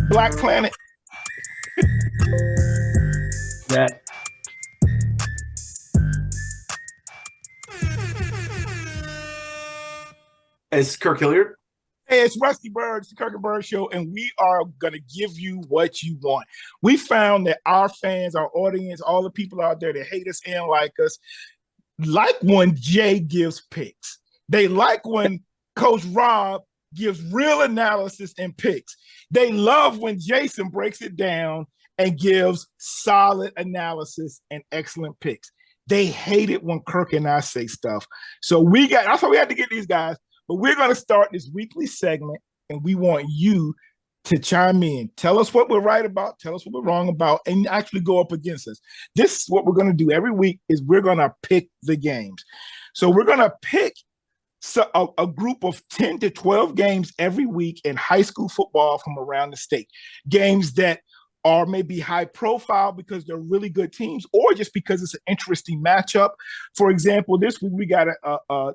Black Planet. That. It's Kirk Hilliard. Hey, it's Rusty Bird, it's the Kirk and Bird Show, and we are going to give you what you want. We found that our fans, our audience, all the people out there that hate us and like us, like when Jay gives picks. They like when Coach Rob gives real analysis and picks. They love when Jason breaks it down and gives solid analysis and excellent picks. They hate it when Kirk and I say stuff. So that's why we had to get these guys. But we're going to start this weekly segment, and we want you to chime in. Tell us what we're right about, tell us what we're wrong about, and actually go up against us. This is what we're going to do every week is we're going to pick the games. So we're going to pick a group of 10 to 12 games every week in high school football from around the state. Games that are maybe high profile because they're really good teams or just because it's an interesting matchup. For example, this week we got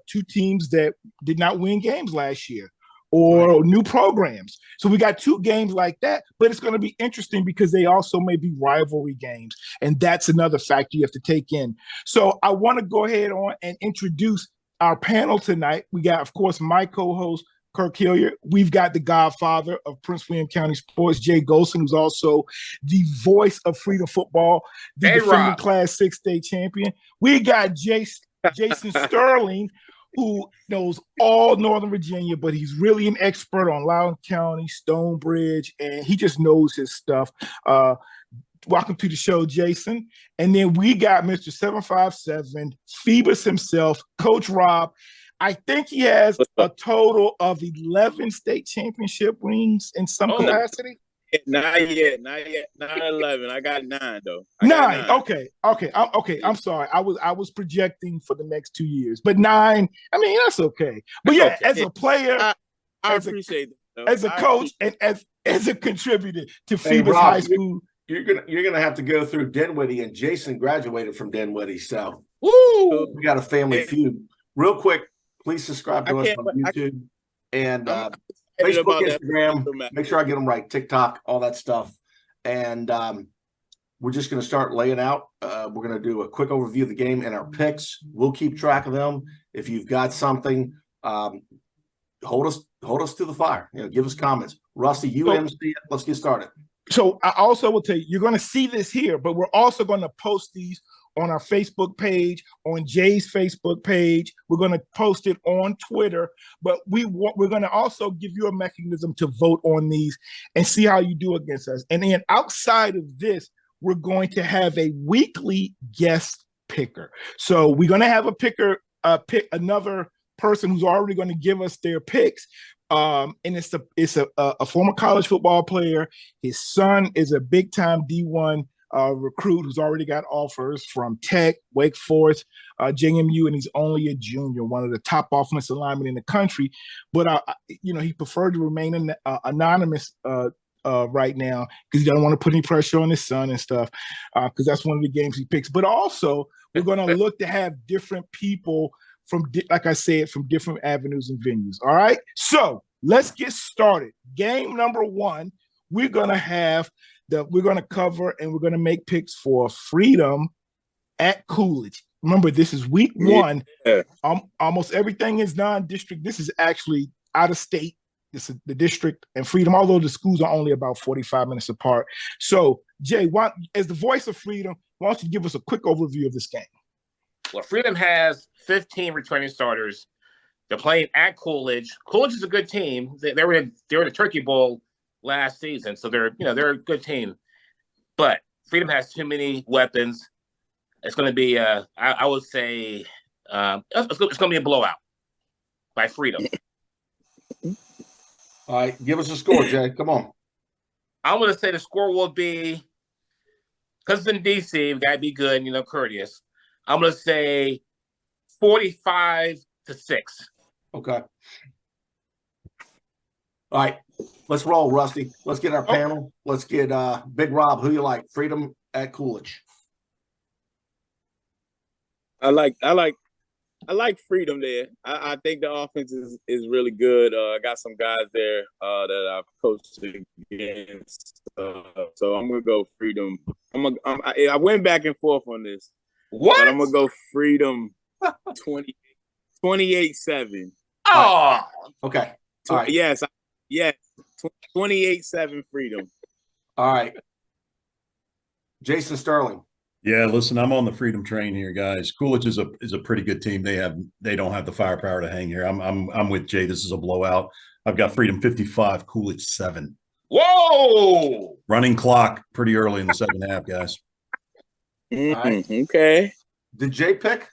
two teams that did not win games last year or new programs. So we got two games like that, but it's going to be interesting because they also may be rivalry games. And that's another factor you have to take in. So I want to go ahead on and introduce our panel tonight. We got, of course, my co-host, Kirk Hilliard. We've got the godfather of Prince William County sports, Jay Gholson, who's also the voice of Freedom Football, the defending Class 6 state champion. We got Jason Sterling, who knows all Northern Virginia, but he's really an expert on Loudoun County, Stonebridge, and he just knows his stuff. Welcome to the show, Jason. And then we got Mr. 757, Phoebus himself, Coach Rob. I think he has a total of 11 state championship rings in some capacity. Not yet. Not 11. I got 9 though. Nine. Okay. I'm sorry. I was projecting for the next 2 years, but 9. I mean, that's okay. But yeah, as a player, I appreciate that. As a coach, and as a contributor to Phoebus High School. You're gonna have to go through Dinwiddie, and Jason graduated from Dinwiddie, so we got a family feud. Real quick. Please subscribe to us on YouTube and Facebook, Instagram. Make sure I get them right. TikTok, all that stuff. And we're just going to start laying out. We're going to do a quick overview of the game and our picks. We'll keep track of them. If you've got something, hold us to the fire. Give us comments. Rusty, MC it. Let's get started. So I also will tell you, you're going to see this here, but we're also going to post these on our Facebook page, on Jay's Facebook page. We're going to post it on Twitter, but we're going to also give you a mechanism to vote on these and see how you do against us. And then outside of this, we're going to have a weekly guest picker. So we're going to have a picker pick another person who's already going to give us their picks. And it's a former college football player. His son is a big time D1 recruit who's already got offers from Tech, Wake Forest, JMU, and he's only a junior, one of the top offensive linemen in the country. But he preferred to remain anonymous right now because he doesn't want to put any pressure on his son and stuff. Because that's one of the games he picks. But also, we're going to look to have different people from, like I said, from different avenues and venues. All right. So let's get started. Game number 1. We're going to cover and we're going to make picks for Freedom at Coolidge. Remember, this is week 1. Yeah. Almost everything is non-district. This is actually out of state. This is the district and Freedom, although the schools are only about 45 minutes apart. So, Jay, as the voice of Freedom, why don't you give us a quick overview of this game? Well, Freedom has 15 returning starters. They're playing at Coolidge. Coolidge is a good team. They were in the Turkey Bowl last season, so they're a good team. But Freedom has too many weapons. It's going to be, I would say, it's going to be a blowout by Freedom. All right, give us a score, Jay. Come on. I'm going to say the score will be, because it's in D.C., we got to be good, courteous. I'm going to say 45-6. Okay. All right, let's roll, Rusty. Let's get our panel. Let's get Big Rob. Who you like? Freedom at Coolidge. I like I like freedom there. I think the offense is really good. I got some guys there that I've coached against. So I'm gonna go freedom. I went back and forth on this. What? But I'm gonna go freedom 28-7. Oh, okay. All right. Yes. 28-7 freedom. All right. Jason Sterling. Yeah, listen, I'm on the freedom train here, guys. Coolidge is a pretty good team. They don't have the firepower to hang here. I'm with Jay. This is a blowout. I've got Freedom 55, Coolidge 7. whoa! Running clock pretty early in the second half, guys. Right. Okay. Did Jay pick?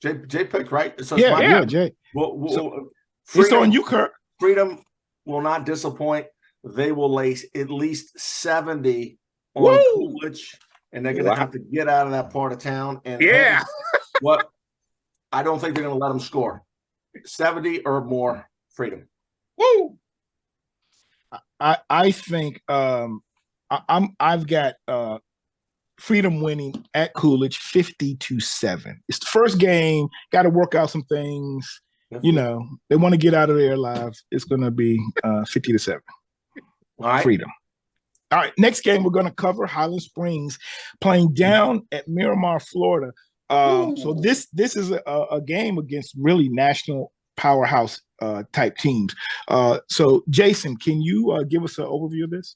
Jay picked, right? So Yeah, Jay. Freedom, it's on you, Kirk. Freedom will not disappoint. They will lace at least 70 on Coolidge, and they're going to have to get out of that part of town. And what? I don't think they're going to let them score. 70 or more, Freedom. Woo! I think I've got Freedom winning at Coolidge 50-7. It's the first game. Got to work out some things. You know, they want to get out of there alive. It's going to be 50-7. All right. Freedom. All right. Next game we're going to cover Highland Springs playing down at Miramar, Florida. So this is a game against really national powerhouse type teams. So Jason, can you give us an overview of this?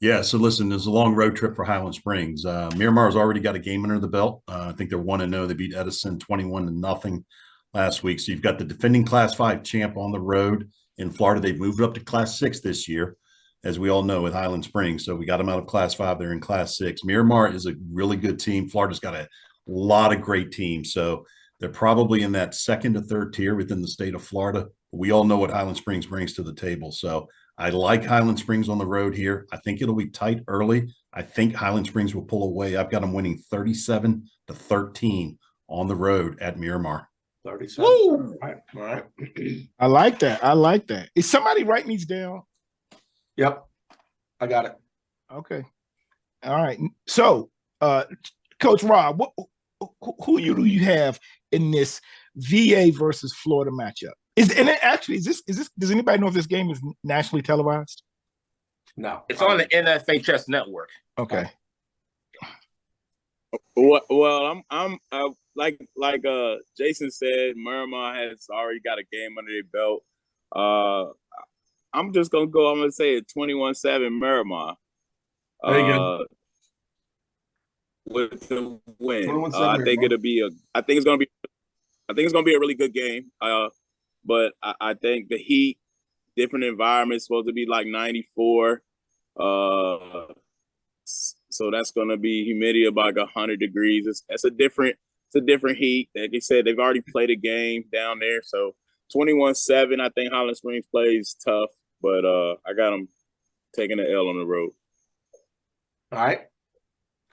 Yeah, so listen, there's a long road trip for Highland Springs. Miramar's already got a game under the belt. I think they're 1-0. They beat Edison 21-0 last week. So you've got the defending Class 5 champ on the road in Florida. They've moved up to Class 6 this year, as we all know, with Highland Springs. So we got them out of Class 5. They're in Class 6. Miramar is a really good team. Florida's got a lot of great teams. So they're probably in that second to third tier within the state of Florida. We all know what Highland Springs brings to the table. So I like Highland Springs on the road here. I think it'll be tight early. I think Highland Springs will pull away. I've got them winning 37-13 on the road at Miramar. 37. Woo! All right. I like that. Is somebody writing these down? Yep. I got it. Okay. All right. So, Coach Rob, who do you have in this VA versus Florida matchup? Is this does anybody know if this game is nationally televised? No. It's on the NFHS network. Okay. Well, I'm like Jason said, Miramar has already got a game under their belt. I'm just gonna go. I'm gonna say 21-7 Miramar. There you go. With the win, I think it's gonna be a really good game. But I think the heat, different environment, supposed to be like 94. So that's gonna be humidity about 100 degrees. It's a different heat. Like they said, they've already played a game down there. So 21-7. I think Highland Springs plays tough, but I got them taking the L on the road. All right.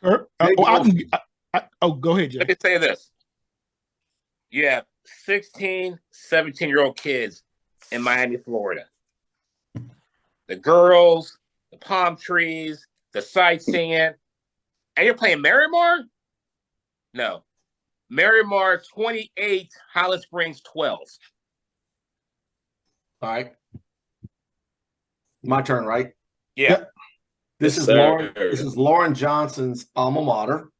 Go ahead, Jay. Let me say this. You have 16, 17-year-old kids in Miami, Florida. The girls, the palm trees, the sightseeing, and you're playing Miramar? No. Miramar 28, Highland Springs 12. All right. My turn, right? Yeah. Yep. This is Lauren Johnson's alma mater.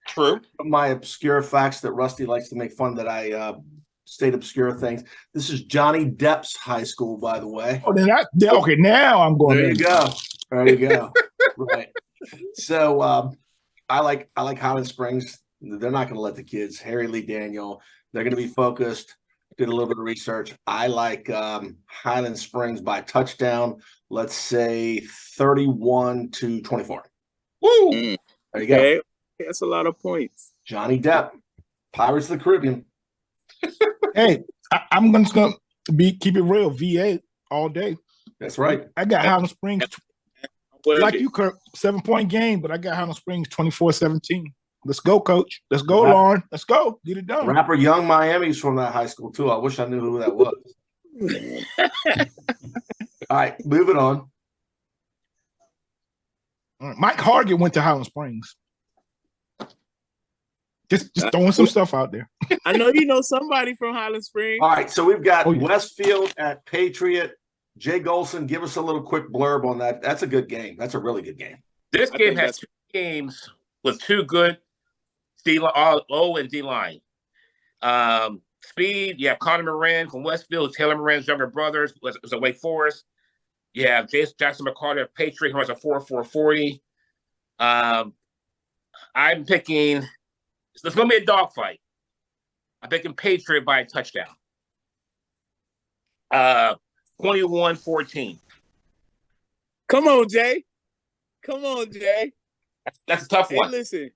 True. My obscure facts that Rusty likes to make fun that I state obscure things. This is Johnny Depp's high school, by the way. Oh, okay. Now I'm going. There you go. There you go. Right. So I like Highland Springs. They're not going to let the kids. Harry Lee Daniel. They're going to be focused. Did a little bit of research. I like Highland Springs by touchdown. Let's say 31-24. Woo! There you go. That's a lot of points. Johnny Depp, Pirates of the Caribbean. Hey, I'm going to keep it real. VA all day. That's right. I got Highland Springs, like you, Kirk, 7-point game, but I got Highland Springs 24-17. Let's go, Coach. Let's go, Lauren. Let's go. Get it done. Rapper Young Miami's from that high school, too. I wish I knew who that was. All right, moving on. Mike Hargett went to Highland Springs. Just throwing some stuff out there. I know you know somebody from Highland Springs. All right, so we've got Westfield at Patriot. Jay Gholson, give us a little quick blurb on that. That's a good game. That's a really good game. This game has 2 games with 2 good O and D line. Speed, you have Connor Moran from Westfield, Taylor Moran's younger brother was at Wake Forest. You have Jackson McCarter of Patriot, who has a 4.40. I'm picking, it's going to be a dogfight. I'm picking Patriot by a touchdown. 21-14. Come on, Jay. That's a tough one. Listen,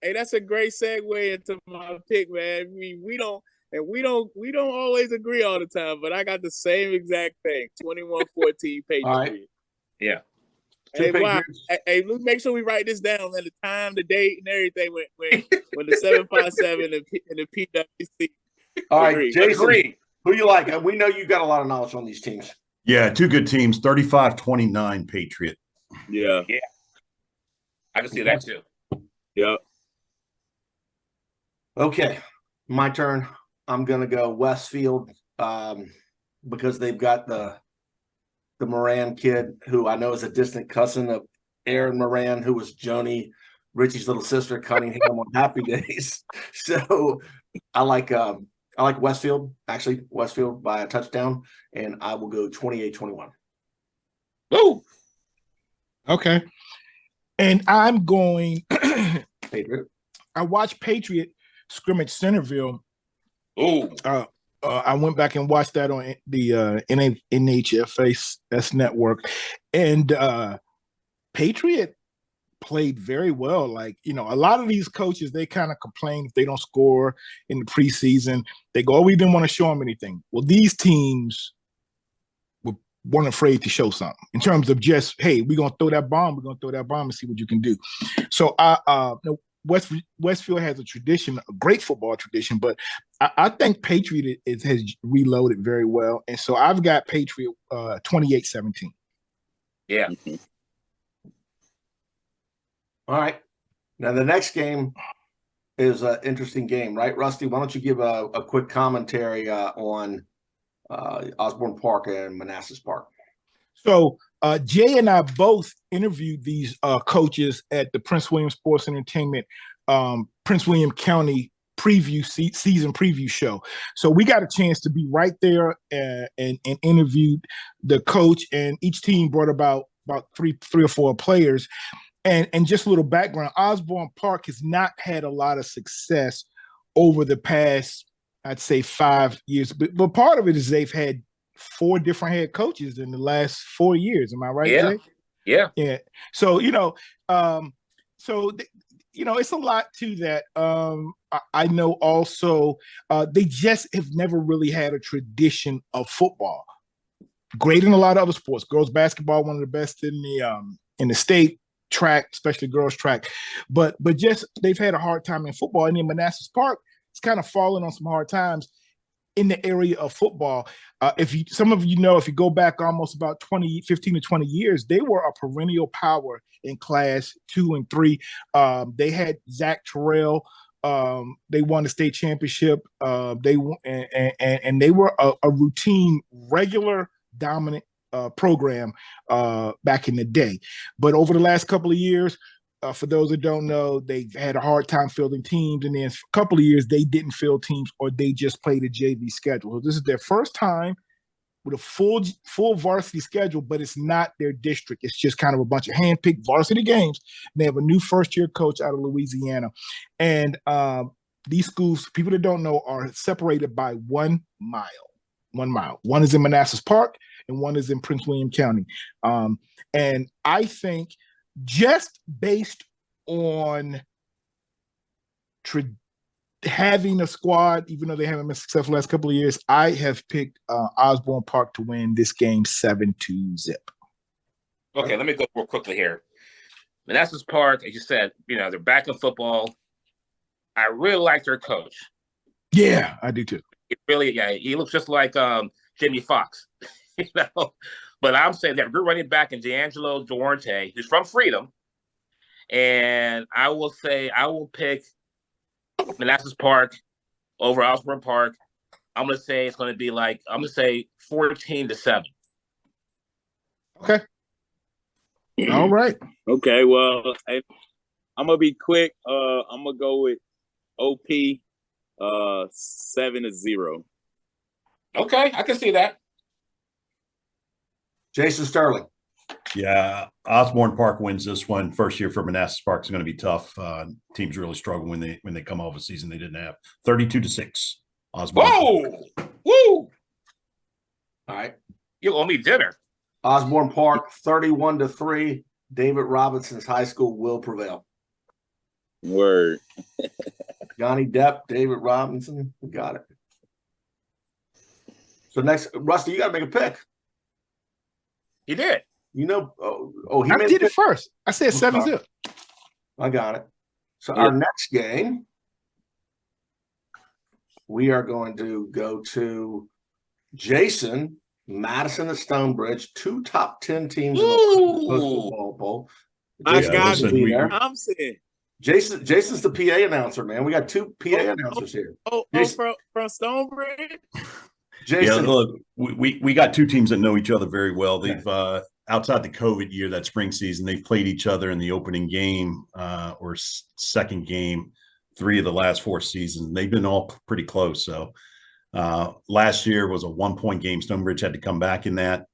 that's a great segue into my pick, man. I mean, we don't always agree all the time, but I got the same exact thing. 21-14 Patriot. All right. Yeah. Hey, let's make sure we write this down and the time, the date, and everything when the 757 and the PWC. All right, Jason, who you like? We know you got a lot of knowledge on these teams. Yeah, 2 good teams. 35-29 Patriot. Yeah. I can see that too. Yeah. Okay, my turn. I'm gonna go Westfield because they've got the Moran kid, who I know is a distant cousin of Aaron Moran, who was Joni Richie's little sister, Cunningham on Happy Days. So I like Westfield, actually Westfield by a touchdown, and I will go 28-21. Oh, okay. And I'm going Patriot. I watched Patriot scrimmage Centerville. Oh, I went back and watched that on the NHFS network, and Patriot played very well. Like, a lot of these coaches, they kind of complain if they don't score in the preseason. They go, "Oh, we didn't want to show them anything." Well, these teams weren't afraid to show something in terms of just, hey, we're gonna throw that bomb. We're gonna throw that bomb and see what you can do. So, Westfield has a tradition, a great football tradition, but I think Patriot has reloaded very well. And so I've got Patriot 28-17. Yeah. All right. Now the next game is an interesting game, right, Rusty? Why don't you give a quick commentary on Osborne Park and Manassas Park? So Jay and I both interviewed these coaches at the Prince William Sports Entertainment Prince William County season preview show. So we got a chance to be right there and interviewed the coach, and each team brought about three or four players. And just a little background, Osborne Park has not had a lot of success over the past, I'd say, 5 years. But part of it is they've had 4 different head coaches in the last 4 years. Am I right, Jay? Yeah. So, it's a lot to that. I know also they just have never really had a tradition of football. Great in a lot of other sports. Girls basketball, one of the best in the state. Track, especially girls track, but just they've had a hard time in football. And in Manassas Park, it's kind of fallen on some hard times in the area of football. Some of you know, if you go back almost about 15 to 20 years, they were a perennial power in Class 2 and 3. They had Zach Terrell. They won the state championship. They were a routine, regular, dominant program back in the day. But over the last couple of years, for those that don't know, they've had a hard time fielding teams, and then for a couple of years they didn't field teams, or they just played a JV schedule. So this is their first time with a full varsity schedule, but it's not their district. It's just kind of a bunch of hand-picked varsity games. And they have a new first-year coach out of Louisiana. And these schools, people that don't know, are separated by 1 mile. 1 mile. One is in Manassas Park, and one is in Prince William County. And I think just based on having a squad, even though they haven't been successful the last couple of years, I have picked Osborne Park to win this game 7-0. Okay, let me go real quickly here. Manassas Park, as you said, they're back in football. I really like their coach. Yeah, I do too. He looks just like Jimmy Fox. But I'm saying that we're running back in D'Angelo Duarte, who's from Freedom. And I will pick Manassas Park over Osborne Park. I'm going to say it's going to be 14-7. Okay. All right. Okay, well, I'm going to be quick. I'm going to go with OP 7-0. Okay, I can see that. Jason Sterling. Yeah, Osborne Park wins this one. First year for Manassas Park is going to be tough. Teams really struggle when they come off a season they didn't have. 32-6. Osborne. Whoa! Park. Woo! All right. You owe me dinner. Osborne Park 31-3. David Robinson's high school will prevail. Word. Johnny Depp, David Robinson. We got it. So next, Rusty, you got to make a pick. He did. He I did it first. I said 7-0. I got it. So our next game, we are going to go to Jason, Madison at Stonebridge, 2 top 10 teams in the post-football bowl. I got it. I'm saying. Jason's the PA announcer, man. We got 2 PA announcers here. From Stonebridge? Jason. Yeah, look, we got 2 teams that know each other very well. They've outside the COVID year, that spring season, they've played each other in the opening game or second game 3 of the last 4 seasons. They've been all pretty close. So last year was a 1-point game. Stonebridge had to come back in that.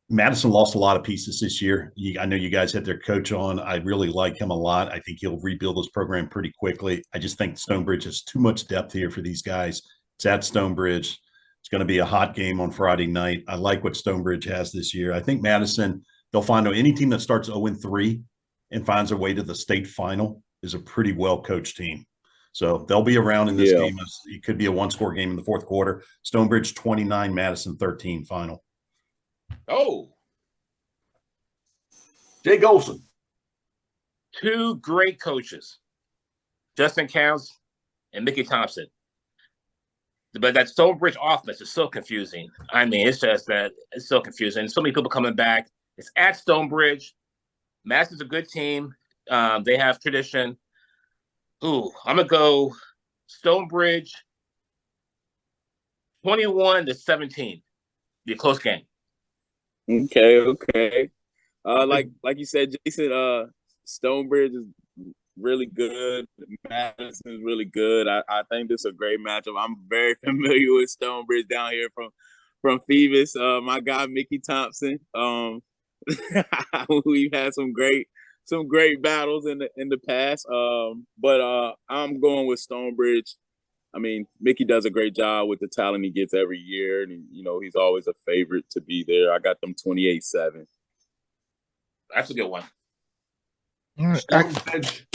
Madison lost a lot of pieces this year. I know you guys had their coach on. I really like him a lot. I think he'll rebuild this program pretty quickly. I just think Stonebridge has too much depth here for these guys. It's at Stonebridge. It's going to be a hot game on Friday night. I like what Stonebridge has this year. I think Madison, they'll find out any team that starts 0-3 and finds their way to the state final is a pretty well-coached team. So they'll be around in this game. It could be a 1-score game in the fourth quarter. Stonebridge 29, Madison 13 final. Oh. Jay Gholson. 2 great coaches, Justin Counts and Mickey Thompson. But that Stonebridge offense is so confusing. I mean, it's just that it's so confusing. So many people coming back. It's at Stonebridge. Madison's a good team. They have tradition. Ooh, I'm going to go Stonebridge 21-17. Be a close game. Okay. Like you said, Jason, Stonebridge is really good. Madison's really good. I think this is a great matchup. I'm very familiar with Stonebridge down here from Phoebus. My guy Mickey Thompson. We've had some great battles in the past. But I'm going with Stonebridge. I mean, Mickey does a great job with the talent he gets every year, and he's always a favorite to be there. I got them 28-7. That's a good one. All right. Stonebridge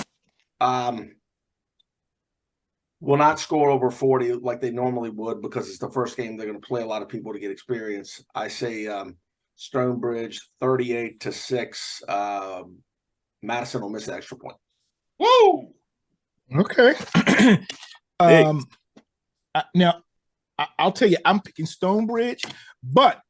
will not score over 40 like they normally would because it's the first game they're going to play a lot of people to get experience. I say Stonebridge 38-6. Madison will miss the extra point. Woo! Okay. Now, I'll tell you, I'm picking Stonebridge, but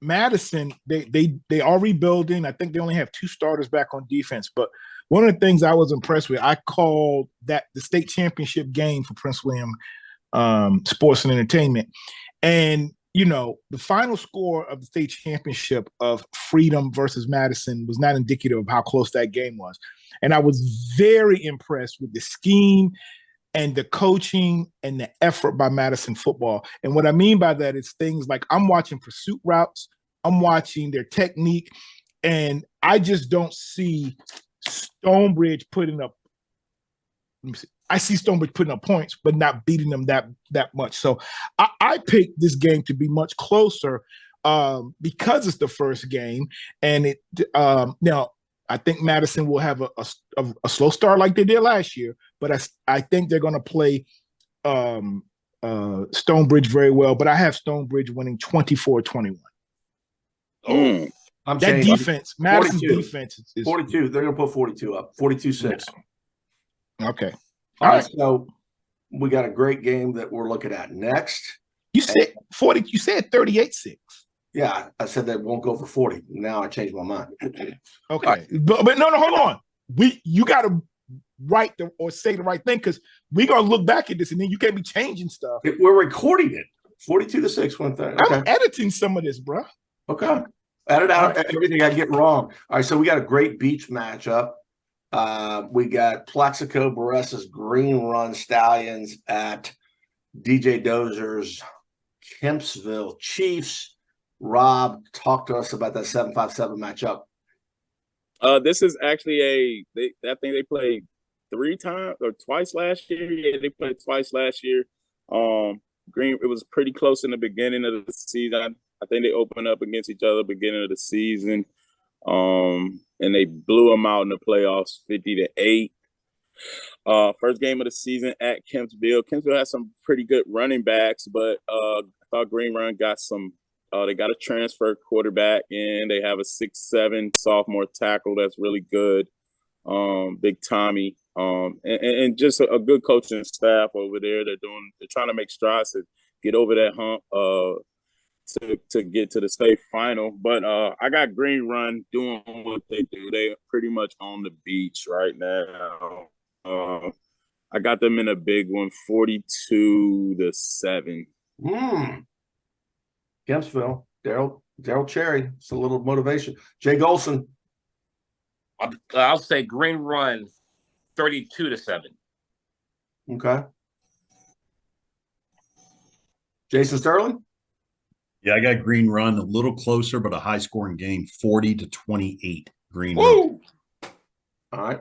Madison, they are rebuilding. I think they only have 2 starters back on defense. But one of the things I was impressed with, I called that the state championship game for Prince William Sports and Entertainment. And, the final score of the state championship of Freedom versus Madison was not indicative of how close that game was. And I was very impressed with the scheme and the coaching and the effort by Madison football. And what I mean by that is things like I'm watching pursuit routes, I'm watching their technique, and I just don't see Stonebridge putting up. I see Stonebridge putting up points, but not beating them that much. So I picked this game to be much closer because it's the first game, and now I think Madison will have a slow start like they did last year, but I think they're going to play Stonebridge very well. But I have Stonebridge winning 24-21. Oh, that defense, Madison's defense is 42. They're going to put 42 up, 42-6. Okay. All right. So we got a great game that we're looking at next. You said 40. You said 38-6. Yeah, I said that won't go for 40. Now I changed my mind. Okay, right. but no, hold on. You got to or say the right thing, because we're gonna look back at this and then you can't be changing stuff. We're recording it. 42-6 one thing. Okay. I'm editing some of this, bro. Okay. Edit out everything I get wrong. All right, so we got a great beach matchup. We got Plexico Barresa's Green Run Stallions at DJ Dozer's Kempsville Chiefs. Rob, talk to us about that 7-5-7 matchup. This is actually I think they played 3 times or twice last year. Yeah, they played twice last year. It was pretty close in the beginning of the season. I think they opened up against each other beginning of the season. And they blew them out in the playoffs 50-8. First game of the season at Kempsville. Kempsville has some pretty good running backs, but I thought Green Run got some. They got a transfer quarterback, and they have a 6'7" sophomore tackle that's really good. Big Tommy. And just a good coaching staff over there. They're trying to make strides to get over that hump to get to the state final. But I got Green Run doing what they do. They pretty much on the beach right now. I got them in a big one, 42-7. Kempsville, Daryl Cherry. It's a little motivation. Jay Gholson. I'll say Green Run 32-7. Okay. Jason Sterling. Yeah, I got Green Run a little closer, but a high scoring game, 40-28. Green Run. All right.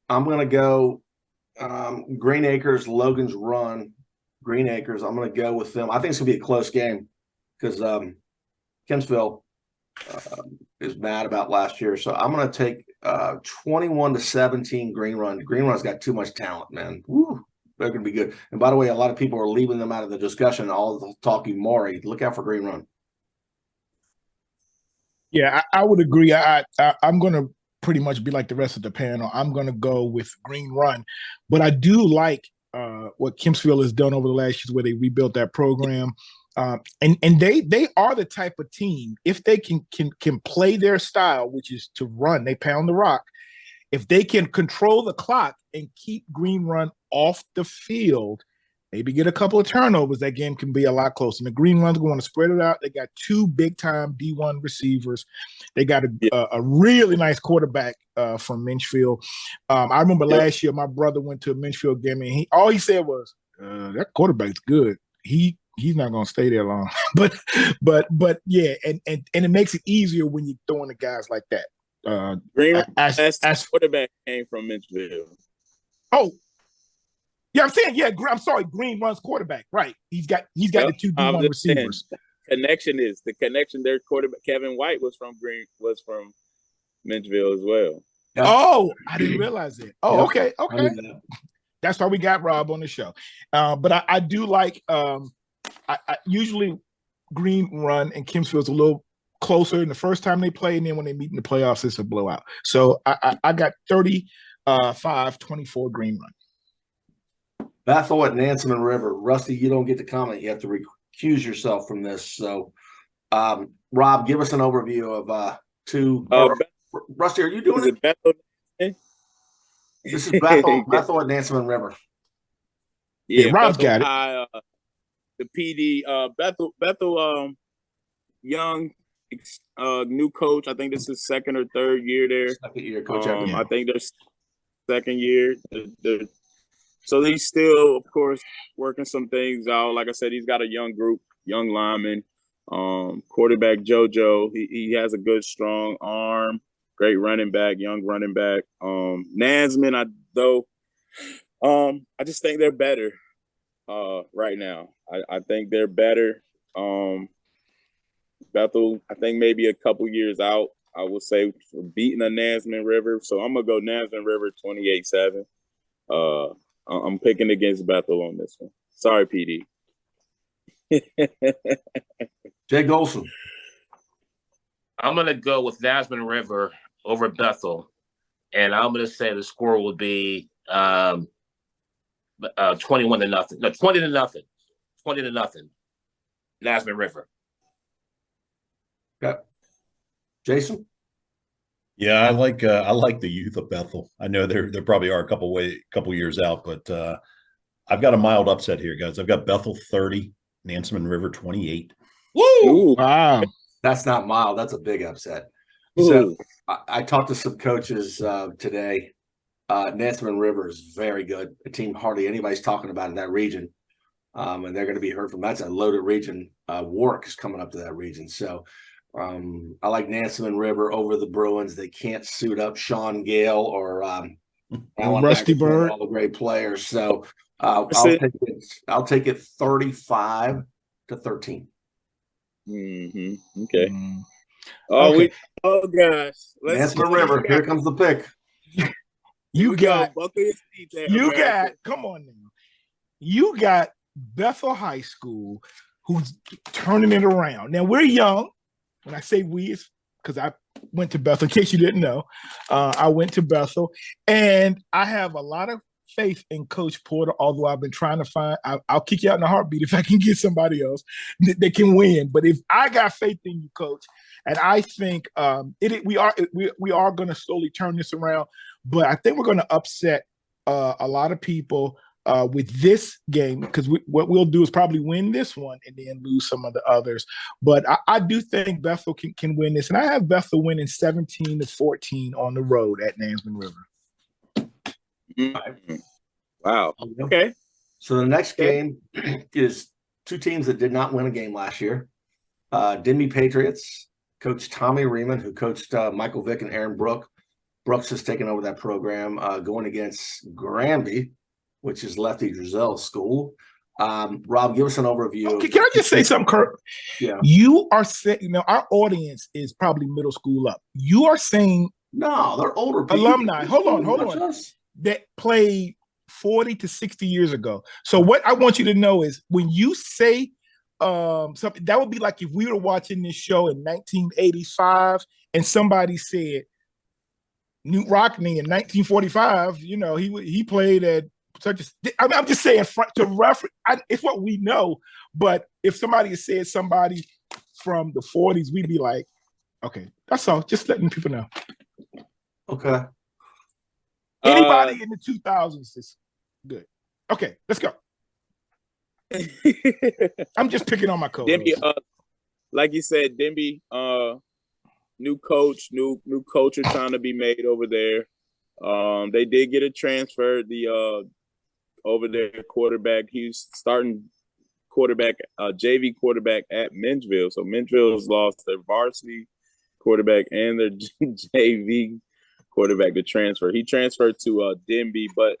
I'm going to go Green Acres, Logan's Run. Green Acres. I'm going to go with them. I think it's going to be a close game because Kempsville is mad about last year. So I'm going to take 21-17 Green Run. Green Run's got too much talent, man. Woo, they're going to be good. And by the way, a lot of people are leaving them out of the discussion. All the talking Maury. Look out for Green Run. Yeah, I would agree. I'm going to pretty much be like the rest of the panel. I'm going to go with Green Run. But I do like what Kempsville has done over the last years where they rebuilt that program. And they are the type of team, if they can play their style, which is to run, they pound the rock. If they can control the clock and keep Green Run off the field, maybe get a couple of turnovers, that game can be a lot closer. And the Green Run's going to spread it out. They got 2 big-time D1 receivers. They got a really nice quarterback from Minchfield. I remember last year my brother went to a Minchfield game, and all he said was, that quarterback's good. He's not going to stay there long. but yeah, and it makes it easier when you're throwing the guys like that. Green as quarterback came from Minchfield. Oh, yeah, I'm saying, yeah, I'm sorry, Green Run's quarterback, right? He's got the 2 D1 receivers. The connection. Their quarterback Kevin White was from Minchville as well. Yeah. Oh, I didn't realize that. Oh, okay. That's why we got Rob on the show. But I do like. I usually Green Run and Kempsville's a little closer in the first time they play, and then when they meet in the playoffs, it's a blowout. So I got 35-24 Green Run. Bethel at Nansemond River. Rusty, you don't get to comment. You have to recuse yourself from this. So, Rob, give us an overview of 2. Rusty, are you doing it? Bethel? This is Bethel at Nansemond River. Yeah, Rob's Bethel got it. The PD, Bethel, young, new coach. I think this is 2nd or 3rd year there. 2nd year, coach. I think they're 2nd year. So he's still, of course, working some things out. Like I said, he's got a young group, young lineman. Quarterback JoJo, he has a good, strong arm. Great running back, young running back. Nansemond, I just think they're better right now. I think they're better. Bethel, I think maybe a couple years out, I would say, for beating the Nansemond River. So I'm going to go Nansemond River 28-7. I'm picking against Bethel on this one. Sorry, PD. Jay Gholson. I'm going to go with Nansemond River over Bethel, and I'm going to say the score will be 21-0. No, 20-0. 20-0. Nansemond River. Okay. Jason? Yeah, I like the youth of Bethel. I know there probably are a couple years out, but I've got a mild upset here, guys. I've got Bethel 30, Nansemond River 28. Woo! Ooh. Wow. That's not mild. That's a big upset. Ooh. So I talked to some coaches today. Nansemond River is very good. A team hardly anybody's talking about in that region. And they're going to be heard from. That's a loaded region. Warwick is coming up to that region. So I like Nansemond River over the Bruins. They can't suit up Sean Gale or Alan Rusty Hagerford, Bird. all the great players. So I'll take it 35-13. Mm-hmm. Okay. Oh, okay. Gosh. Nansemond River. Here comes the pick. You got Come on now. You got Bethel High School who's turning it around. Now we're young. When I say we, it's because I went to Bethel. In case you didn't know, I went to Bethel, and I have a lot of faith in Coach Porter. Although I've been trying to find, I'll kick you out in a heartbeat if I can get somebody else that can win. But if I got faith in you, Coach, and I think we are going to slowly turn this around. But I think we're going to upset a lot of people with this game, because what we'll do is probably win this one and then lose some of the others. But I do think Bethel can win this. And I have Bethel winning 17-14 on the road at Nansemond River. Mm-hmm. Wow. Okay. So the next game is two teams that did not win a game last year. Denby Patriots, Coach Tommy Riemann, who coached Michael Vick and Aaron Brooks has taken over that program, going against Granby, which is Lefty Drizel's school. Rob, give us an overview. Okay, can I just say something, Kurt? Yeah. You are saying, our audience is probably middle school up. You are saying no, they're older people. Alumni. Hold on. That played 40 to 60 years ago. So what I want you to know is when you say something, that would be like if we were watching this show in 1985 and somebody said Newt Rockney in 1945, he played at such a. I'm just saying to reference. It's what we know. But if somebody said somebody from the 40s, we'd be like, okay, that's all. Just letting people know. Okay. Anybody in the 2000s is good. Okay, let's go. I'm just picking on my coach. Denby, like you said, Denby, new culture trying to be made over there. They did get a transfer. The over there quarterback, he's starting quarterback, JV quarterback at Minchville. So Minchville has lost their varsity quarterback and their JV quarterback to transfer. He transferred to Denby, but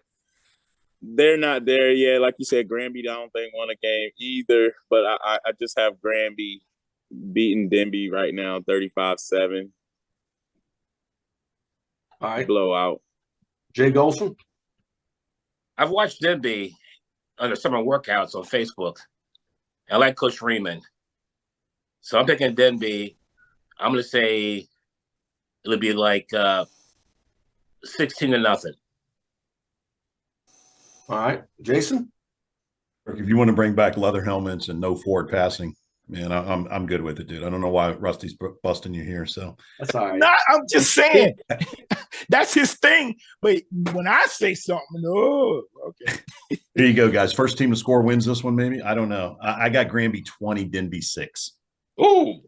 they're not there yet. Like you said, Granby, I don't think won a game either. But I just have Granby beating Denby right now, 35-7. All right. Blowout. Jay Gholson? I've watched Denby under summer workouts on Facebook. I like Coach Riemann. So I'm picking Denby. I'm going to say it'll be like 16-0. All right. Jason? If you want to bring back leather helmets and no forward passing, man, I'm good with it, dude. I don't know why Rusty's busting you here. So that's all right. No, I'm just saying that's his thing. But when I say something, okay. Here you go, guys. First team to score wins this one, maybe. I don't know. I got Granby 20, Denby 6. Ooh.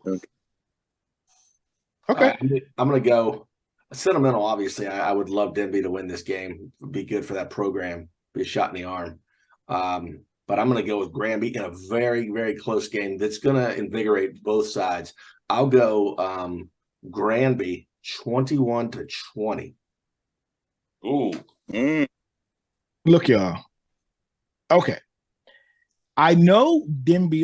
Okay. I'm going to go sentimental. Obviously, I would love Denby to win this game. It would be good for that program. Be a shot in the arm. But I'm going to go with Granby in a very, very close game that's going to invigorate both sides. I'll go Granby 21-20. Ooh. Look, y'all. Okay. I know Denby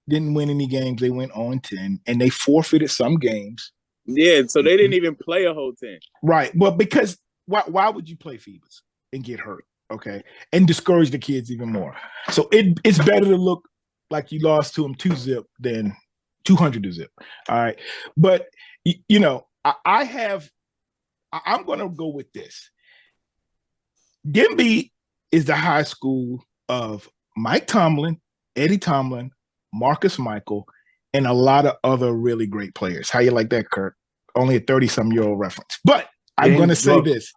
didn't win any games. They went on 10, and they forfeited some games. Yeah, so they didn't even play a whole 10. Right. Well, because why would you play Phoebus and get hurt? Okay, and discourage the kids even more. So it's better to look like you lost to them 2-0 than 200-0. All right, but I'm going to go with this. Denby is the high school of Mike Tomlin, Eddie Tomlin, Marcus Michael, and a lot of other really great players. How you like that, Kurt? only a 30-some-year-old reference. But I'm going to say this.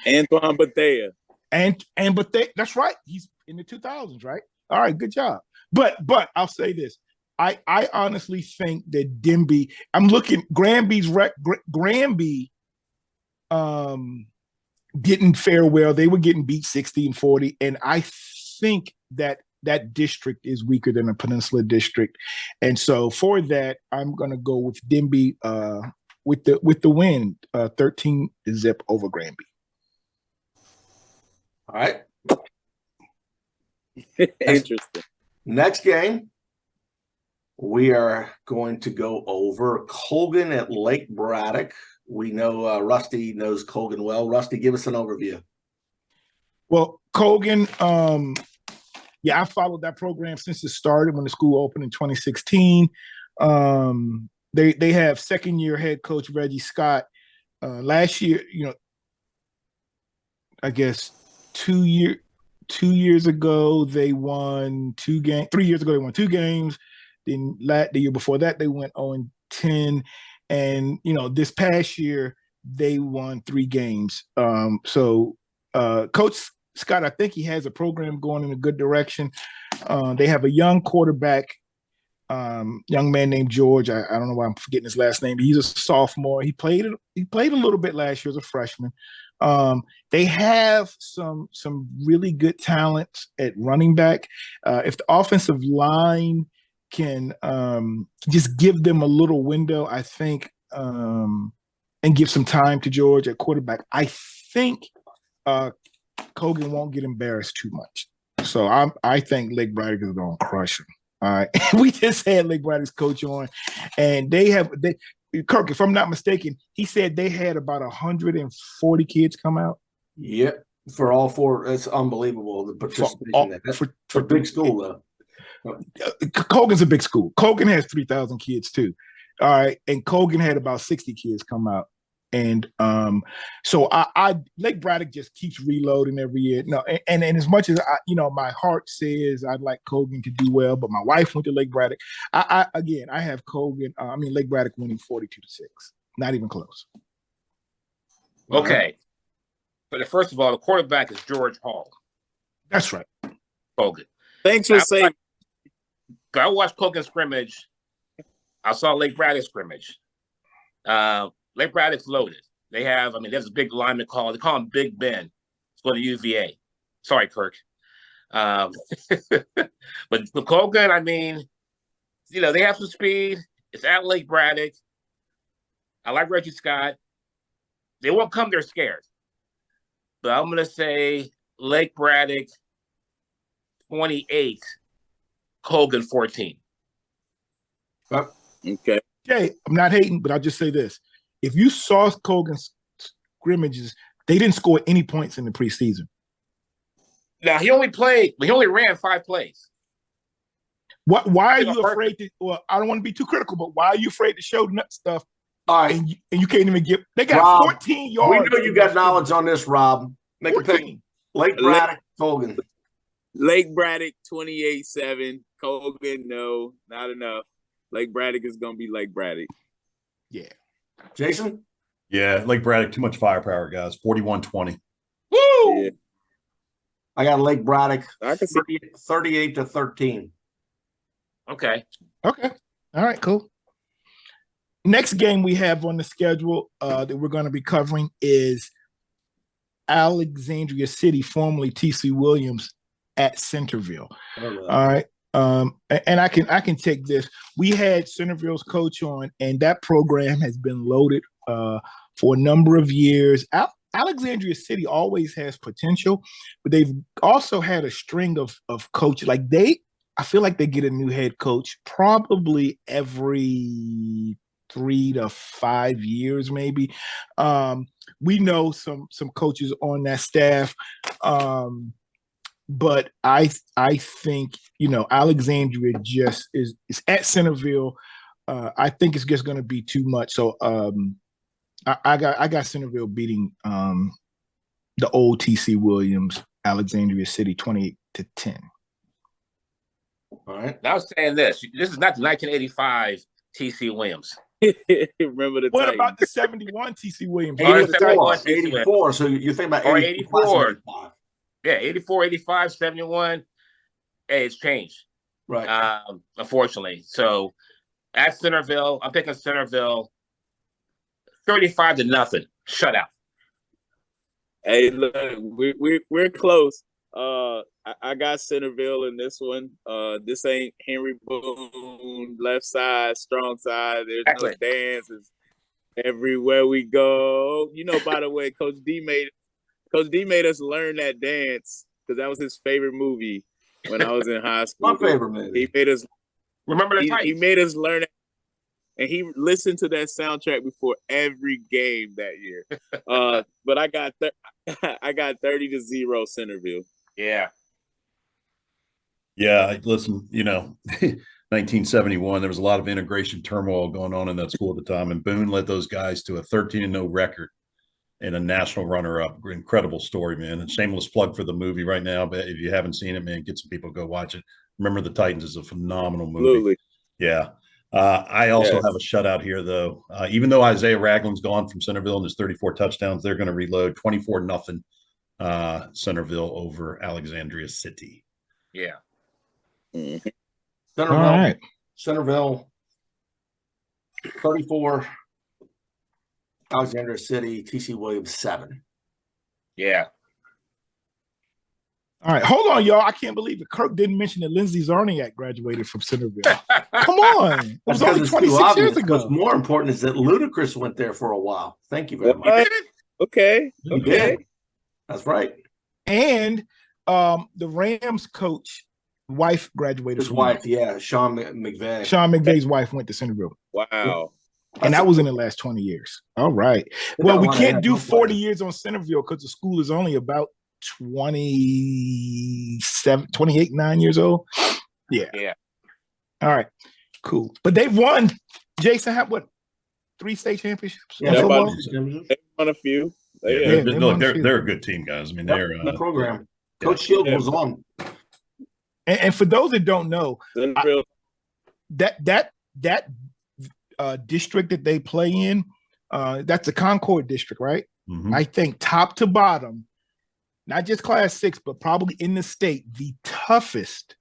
Antoine Bethea. That's right. He's in the 2000s, right? All right, good job. But I'll say this. I honestly think that Denby, I'm looking, Granby didn't fare well. They were getting beat 60-40. And I think that district is weaker than the Peninsula District. And so for that, I'm going to go with Denby with the win, 13-0 over Granby. All right. Interesting. Next game, we are going to go over Colgan at Lake Braddock. We know Rusty knows Colgan well. Rusty, give us an overview. Well, Colgan, I followed that program since it started when the school opened in 2016. They have second-year head coach Reggie Scott. Last year, I guess 2 years ago they won 2 games. 3 years ago they won 2 games. Then the year before that they went 0-10, and this past year they won 3 games. So Coach Scott, I think he has a program going in a good direction. They have a young quarterback, young man named George. I don't know why I'm forgetting his last name. But he's a sophomore. He played a little bit last year as a freshman. They have some really good talents at running back. If the offensive line can just give them a little window, I think, and give some time to George at quarterback, I think Colgan won't get embarrassed too much. So I think Lake Braddock is going to crush him. All right. We just had Lake Braddock's coach on, and Kirk, if I'm not mistaken, he said they had about 140 kids come out. Yep. For all 4. It's unbelievable. The participation for big school, though. Colgan's a big school. Colgan has 3,000 kids too. All right. And Colgan had about 60 kids come out. And so Lake Braddock just keeps reloading every year. No, and as much as my heart says I'd like Colgan to do well, but my wife went to Lake Braddock. I have Lake Braddock winning 42-6. Not even close. Okay. But first of all, the quarterback is George Hall. That's right. Colgan. Thanks for saying. I watched Colgan scrimmage. I saw Lake Braddock scrimmage. Lake Braddock's loaded. They have, there's a big lineman called, they call him Big Ben for the UVA. Sorry, Kirk. But Colgan, they have some speed. It's at Lake Braddock. I like Reggie Scott. They won't come there scared. But I'm going to say Lake Braddock 28, Colgan 14. Okay. Jay, I'm not hating, but I'll just say this. If you saw Colgan's scrimmages, they didn't score any points in the preseason. Now, he only ran 5 plays. Why are you afraid to, well, I don't want to be too critical, but why are you afraid to show nut stuff? All right. And you can't even they got Rob, 14 yards. We know you got knowledge on this, Rob. Make 14. A pick. Lake Braddock, Colgan. Lake Braddock 28-7. Colgan, no, not enough. Lake Braddock is going to be Lake Braddock. Yeah. Jason? Yeah, Lake Braddock, too much firepower, guys. 41-20. Woo! Yeah. I got Lake Braddock 38-13. Okay. All right, cool. Next game we have on the schedule that we're going to be covering is Alexandria City, formerly T.C. Williams, at Centerville. All right. And I can take this. We had Centerville's coach on, and that program has been loaded for a number of years. Alexandria City always has potential, but they've also had a string of coaches. I feel like they get a new head coach probably every 3 to 5 years, maybe. We know some coaches on that staff. But I think, Alexandria just is at Centerville. I think it's just going to be too much. So I got Centerville beating the old T.C. Williams, Alexandria City 28-10. All right. Now I was saying this is not the 1985 T.C. Williams. Remember the What Titans. about the 71 TC Williams? 84. So you're thinking about 84. 85. Yeah, 84, 85, 71. Hey, it's changed. Right. Unfortunately. So at Centerville, I'm picking Centerville 35-0 shutout. Hey, look, we're close. I got Centerville in this one. This ain't Henry Boone left side, strong side. There's no dances everywhere we go. You know, by the way, Coach D made us learn that dance because that was his favorite movie when I was in high school. My favorite movie. He made us remember the Titans. He made us learn it, and he listened to that soundtrack before every game that year. But I got 30-0 Centerville. Yeah. Yeah, listen, 1971, there was a lot of integration turmoil going on in that school at the time, and Boone led those guys to a 13-0 record and a national runner-up. Incredible story, man. And shameless plug for the movie right now, but if you haven't seen it, man, get some people to go watch it. Remember the Titans is a phenomenal movie. Absolutely. Yeah. I also have a shutout here, though. Even though Isaiah Ragland's gone from Centerville and his 34 touchdowns, they're going to reload 24-0 Centerville over Alexandria City. Yeah. Mm-hmm. Centerville, all right. Centerville 34, Alexandria City, TC Williams 7. Yeah. All right, hold on, y'all. I can't believe it. Kirk didn't mention that Lindsey Zarniak graduated from Centerville. Come on. It was only 26 years ago. What's more important is that Ludacris went there for a while. Thank you very much. Okay. That's right. And the Rams coach wife graduated. His wife, Sean McVay. Sean McVay's wife went to Centerville. Wow. And that was in the last 20 years. All right. Well, we can't do 40 years on Centerville because the school is only about 28, 9 years old. Yeah. All right. Cool. But they've won, Jason, what, 3 state championships? Yeah, they've won a few. They're a good team, guys. I mean, they're a program. Coach Shields was on. And for those that don't know, that district that they play in, that's the Concord district, right? Mm-hmm. I think top to bottom, not just Class 6, but probably in the state, the toughest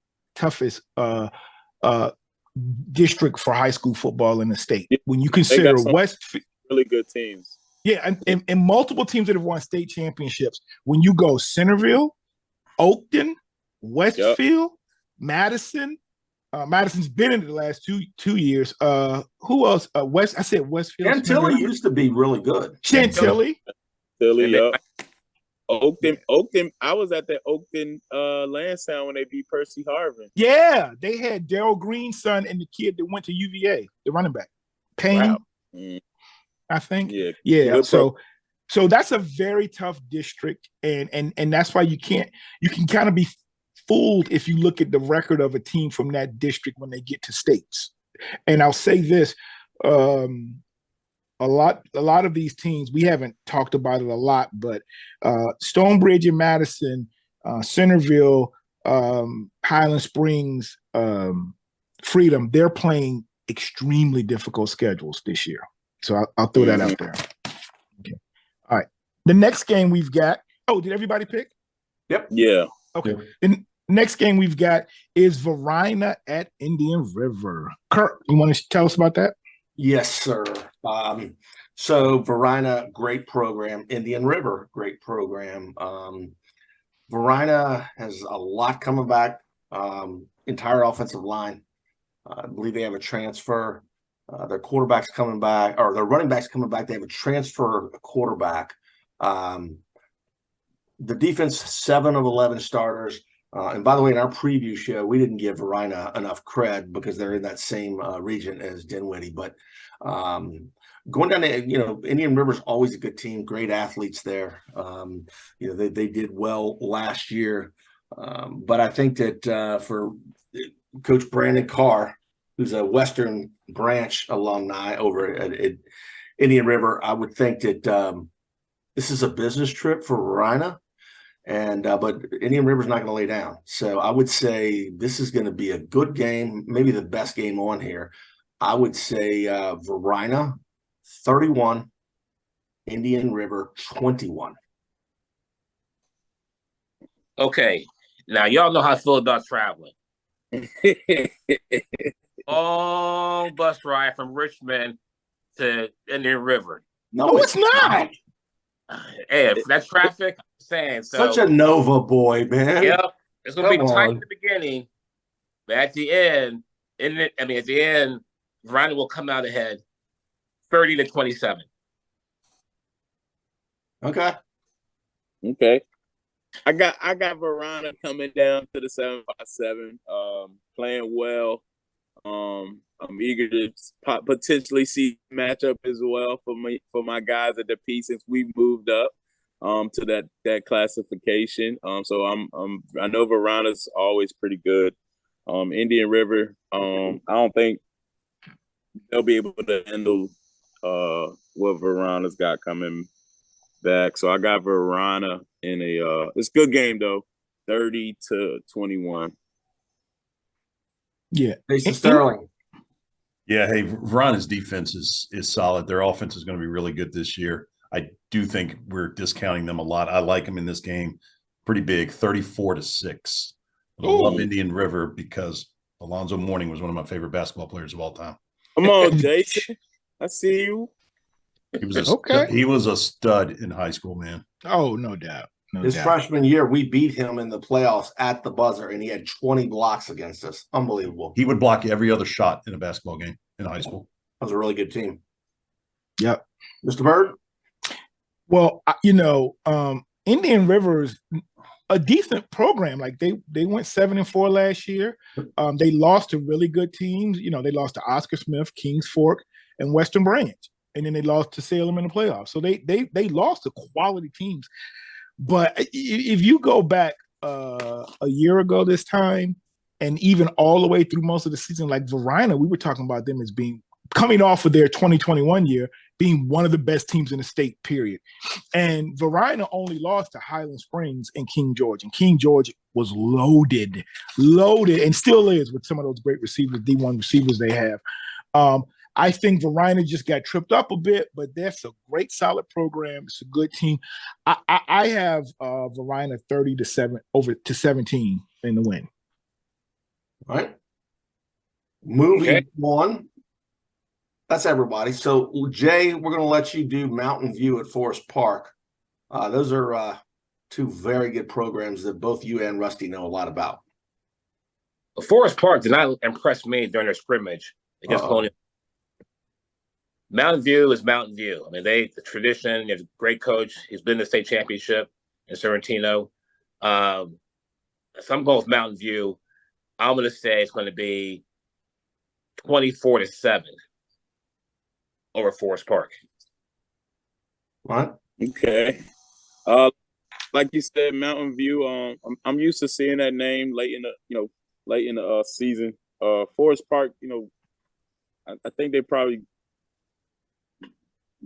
district for high school football in the state. When you consider Westfield, really good teams. Yeah, and multiple teams that have won state championships. When you go Centerville, Oakton, Westfield, Madison. Madison's been in the last two years. Who else? I said Westfield. Chantilly used to be really good. Chantilly. Oakton. I was at the Oakton Lansdowne when they beat Percy Harvin. Yeah, they had Darryl Green's son and the kid that went to UVA, the running back, Payne. Wow. I think. Yeah. So that's a very tough district, and that's why you can kind of be fooled if you look at the record of a team from that district when they get to states. And I'll say this, a lot of these teams, we haven't talked about it a lot, but Stonebridge and Madison, Centerville, Highland Springs, Freedom, they're playing extremely difficult schedules this year. So I'll throw that out there. Okay. All right. The next game we've got, did everybody pick? Yep. Yeah. Okay. The next game we've got is Varina at Indian River. Kirk, you want to tell us about that? Yes, sir. So Varina, great program. Indian River, great program. Varina has a lot coming back. Entire offensive line. I believe they have a transfer. Their quarterback's coming back, or their running back's coming back. They have a transfer quarterback. The defense, 7 of 11 starters. And by the way, in our preview show, we didn't give Varina enough cred because they're in that same region as Dinwiddie. But going down to, Indian River's always a good team, great athletes there. They did well last year. But I think that for Coach Brandon Carr, who's a Western Branch alumni over at Indian River, I would think that this is a business trip for Varina. But Indian River's not going to lay down. So I would say this is going to be a good game, maybe the best game on here. I would say Varina 31, Indian River 21. Okay. Now, y'all know how I feel about traveling. Long bus ride from Richmond to Indian River. No, it's not. Hey, if that's traffic, I'm saying so. Such a Nova boy, man. Yep. It's going to be tight in the beginning, but at the end, Varina will come out ahead 30-27. Okay. I got Varina coming down to the 757, playing well. I'm eager to potentially see matchup as well for my guys at the P since we moved up to that classification. So I know Varina's always pretty good. Indian River, I don't think they'll be able to handle what Varina's got coming back. So I got Varina in it's a good game though, 30-21. Yeah. Jason Sterling. Yeah, hey, Varina's defense is solid. Their offense is going to be really good this year. I do think we're discounting them a lot. I like them in this game pretty big, 34-6. I love Indian River because Alonzo Mourning was one of my favorite basketball players of all time. Come on, Jason. I see you. He was a stud in high school, man. Oh, no doubt. His freshman year, we beat him in the playoffs at the buzzer, and he had 20 blocks against us. Unbelievable. He would block every other shot in a basketball game in high school. That was a really good team. Yep. Mr. Bird? Well, Indian River's a decent program. Like they went 7-4 last year. They lost to really good teams. They lost to Oscar Smith, Kings Fork, and Western Branch. And then they lost to Salem in the playoffs. So they lost to quality teams. But if you go back a year ago this time, and even all the way through most of the season, like Varina, we were talking about them as being coming off of their 2021 year, being one of the best teams in the state, period. And Varina only lost to Highland Springs and King George. And King George was loaded, and still is with some of those great receivers, D1 receivers they have. I think Varina just got tripped up a bit, but that's a great, solid program. It's a good team. I have Varina 30-7 over to 17 in the win. All right. Moving on. That's everybody. So, Jay, we're going to let you do Mountain View at Forest Park. Those are two very good programs that both you and Rusty know a lot about. Forest Park did not impress me during their scrimmage against Colgan. Mountain View is Mountain View. I mean, the tradition, they have a great coach. He's been in the state championship in Sorrentino. So I'm going with Mountain View. I'm going to say it's going to be 24-7 over Forest Park. What? Okay. Like you said, Mountain View. I'm used to seeing that name late in the season. Forest Park. I think they probably,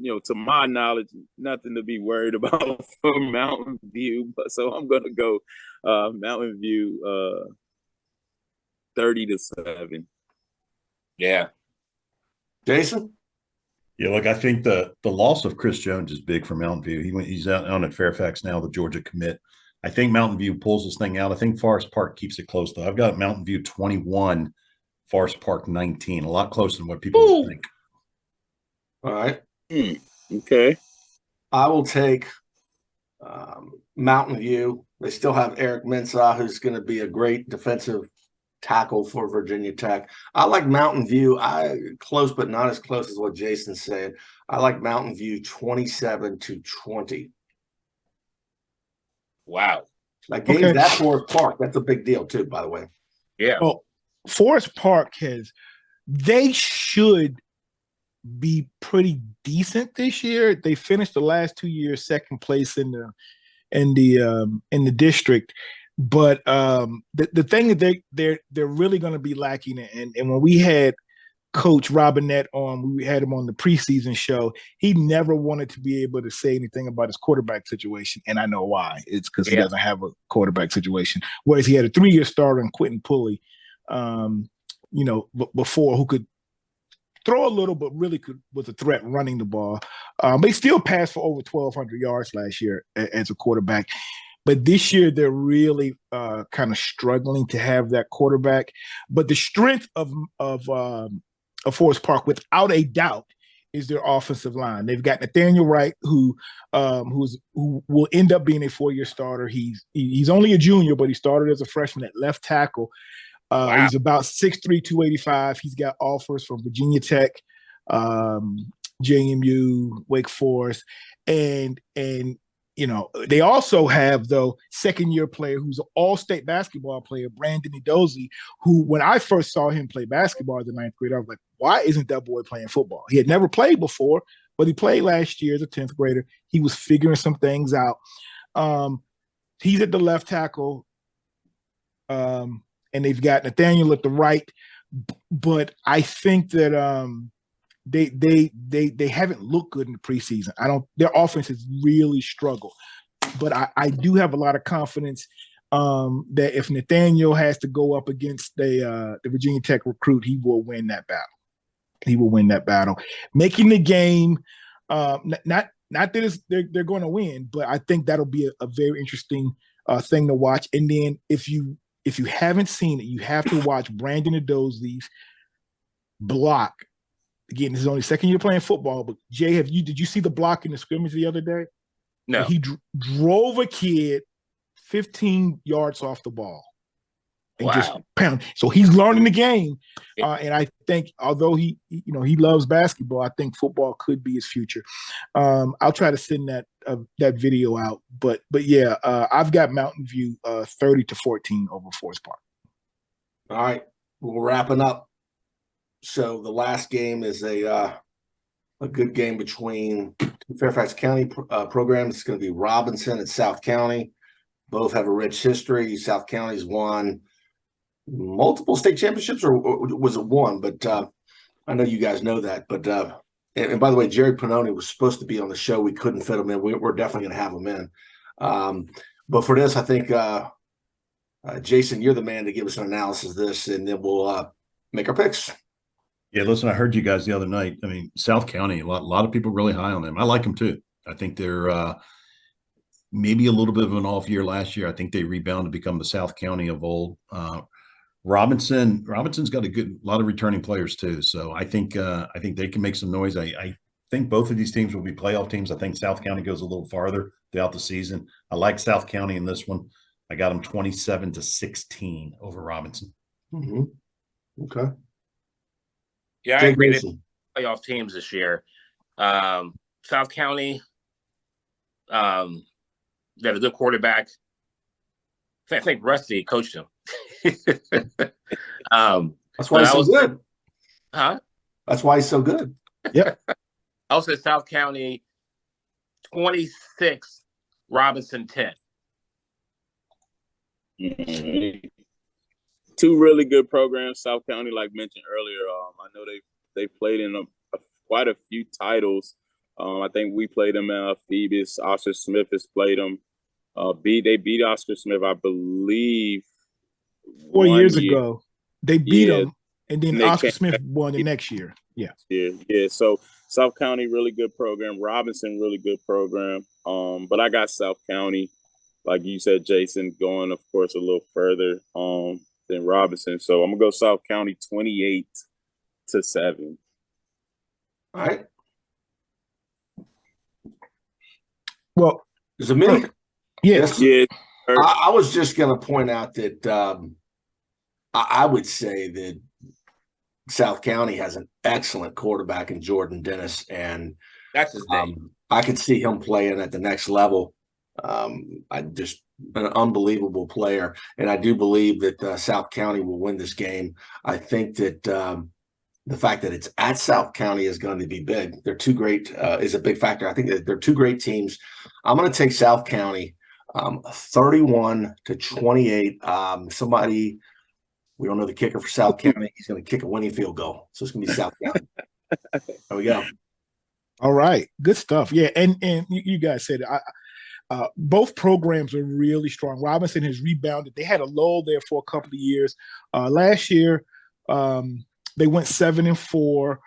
to my knowledge, nothing to be worried about for Mountain View. But so I'm gonna go Mountain View 30-7. Yeah. Jason? Yeah, look, I think the loss of Chris Jones is big for Mountain View. He's out on at Fairfax now, the Georgia commit. I think Mountain View pulls this thing out. I think Forest Park keeps it close, though. I've got Mountain View 21, Forest Park 19, a lot closer than what people think. All right. Okay. I will take Mountain View. They still have Eric Mensah, who's going to be a great defensive tackle for Virginia Tech. I like Mountain View. Close, but not as close as what Jason said. I like Mountain View 27-20. Wow. That game's at Forest Park. That's a big deal too, by the way. Yeah. Well, Forest Park they should be pretty decent this year. They finished the last 2 years second place in the district. But the thing that they're really going to be lacking, and when we had Coach Robinette on, we had him on the preseason show, he never wanted to be able to say anything about his quarterback situation, and I know why. It's because he doesn't have a quarterback situation. Whereas he had a 3-year starter in Quentin Pulley, before, who could throw a little, but really was a threat running the ball. They still passed for over 1,200 yards last year as a quarterback. But this year, they're really kind of struggling to have that quarterback. But the strength of Forest Park, without a doubt, is their offensive line. They've got Nathaniel Wright, who will end up being a 4-year starter. He's only a junior, but he started as a freshman at left tackle. Wow. He's about 6'3", 285. He's got offers from Virginia Tech, JMU, Wake Forest, and they also have, though, second-year player who's an all-state basketball player, Brandon Edozie, who, when I first saw him play basketball as a 9th grader, I was like, why isn't that boy playing football? He had never played before, but he played last year as a 10th grader. He was figuring some things out. He's at the left tackle, and they've got Nathaniel at the right. But I think that they haven't looked good in the preseason. Their offense has really struggled, but I do have a lot of confidence that if Nathaniel has to go up against the Virginia Tech recruit, he will win that battle. He will win that battle, making the game. Not that they're going to win, but I think that'll be a very interesting thing to watch. And then if you haven't seen it, you have to watch Brandon Edozie's block. Again, this is only second year playing football, but Jay, did you see the block in the scrimmage the other day? No. He drove a kid 15 yards off the ball and just pound. So he's learning the game, and I think although he loves basketball, I think football could be his future. I'll try to send that video out, but yeah, I've got Mountain View 30-14 over Forest Park. All right, we're wrapping up. So the last game is a good game between Fairfax County programs. It's going to be Robinson and South County. Both have a rich history. South County's won multiple state championships, or was it one? But I know you guys know that. But and by the way, Jerry Pannoni was supposed to be on the show. We couldn't fit him in. We're definitely going to have him in. But for this, I think Jason, you're the man to give us an analysis of this, and then we'll make our picks. Yeah, listen, I heard you guys the other night. I mean, South County, a lot of people really high on them. I like them too. I think they're maybe a little bit of an off year last year. I think they rebound to become the South County of old. Robinson's got a lot of returning players too. So I think they can make some noise. I think both of these teams will be playoff teams. I think South County goes a little farther throughout the season. I like South County in this one. I got them 27-16 over Robinson. Mm-hmm. Okay. Yeah, I agree. Playoff teams this year. South County, they have a good quarterback. I think Rusty coached him. That's why he's so good. Huh? That's why he's so good. Yep. I also said South County 26, Robinson 10. Mm-hmm. Two really good programs. South County, like mentioned earlier, I know they played in quite a few titles. I think we played them at Phoebus. Oscar Smith has played them. They beat Oscar Smith, I believe, 4 years ago. They beat them, and then Oscar Smith won the next year. Yeah. So South County, really good program. Robinson, really good program. But I got South County, like you said, Jason, going, of course, a little further than Robinson. So I'm gonna go South County 28-7. All right. Well, is it me? Yes. Yeah. I was just going to point out that I would say that South County has an excellent quarterback in Jordan Dennis, and that's his name. I could see him playing at the next level. Just an unbelievable player, and I do believe that South County will win this game. I think that the fact that it's at South County is going to be big. They're too great is a big factor. I think that they're two great teams. I'm going to take South County 31-28. Somebody, we don't know the kicker for South County. He's going to kick a winning field goal. So it's going to be South County. There we go. All right. Good stuff. Yeah. And you guys said it. Both programs are really strong. Robinson has rebounded. They had a lull there for a couple of years. Last year, they went 7-4.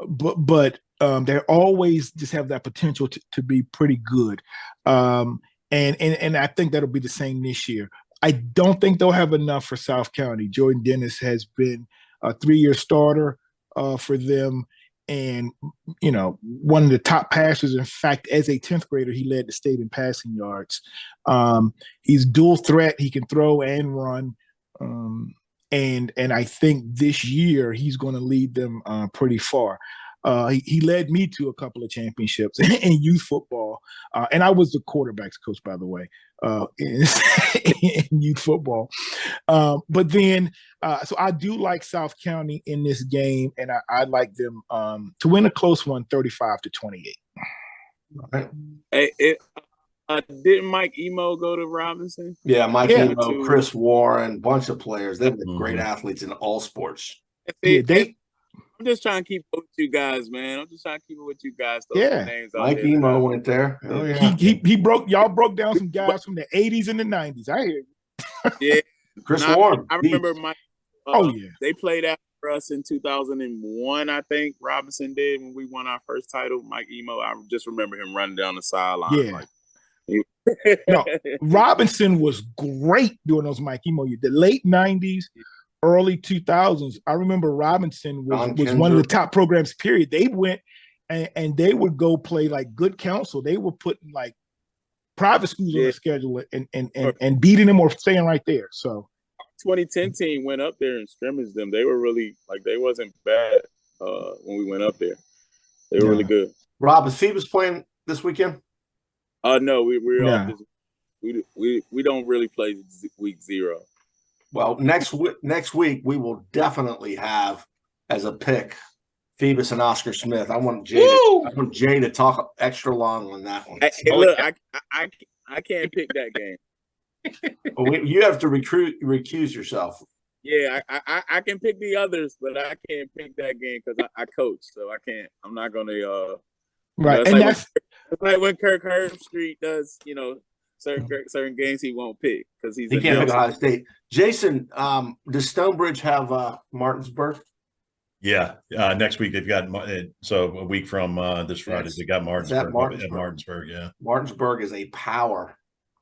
but they always just have that potential to be pretty good. And I think that'll be the same this year. I don't think they'll have enough for South County. Jordan Dennis has been a 3-year starter for them, and one of the top passers. In fact, as a 10th grader, he led the state in passing yards. He's dual threat; he can throw and run. And I think this year he's going to lead them pretty far. He led me to a couple of championships in youth football, and I was the quarterbacks coach, by the way, in youth football. But then, so I do like South County in this game, and I like them to win a close one, 35-28. Right. Hey, didn't Mike Emo go to Robinson? Yeah, Mike Emo, Chris Warren, bunch of players. They've been great athletes in all sports. I'm just trying to keep up with you guys, man. I'm just trying to keep up with you guys. Names Mike Emo went there. Oh, yeah. He broke down some guys from the 80s and the 90s. I hear you. Yeah. Chris Warren. I remember Mike. They played out for us in 2001, I think. Robinson did when we won our first title. Mike Emo, I just remember him running down the sideline. Yeah. No, Robinson was great during those Mike Emo years. The late 90s. Early 2000s, I remember Robinson was one of the top programs, period. They went and they would go play like Good Counsel. They were putting like private schools on the schedule and beating them or staying right there. So 2010 team went up there and scrimmaged them. They were really they wasn't bad when we went up there. They were really good. Rob, is Phoebus playing this weekend? No, we're off this, we don't really play week 0. Well, next week we will definitely have as a pick Phoebus and Oscar Smith. I want Jay to talk extra long on that one. Hey, look, I can't pick that game. You have to recuse yourself. Yeah, I can pick the others, but I can't pick that game because I coach, so I can't. I'm not going to. Right, and that's like when Kirk Herbstreit does. Certain games he won't pick because he can't pick Ohio State. Jason, does Stonebridge have Martinsburg? Yeah, next week they've got a week from this Friday they got Martinsburg. Martinsburg, yeah. Martinsburg is a power,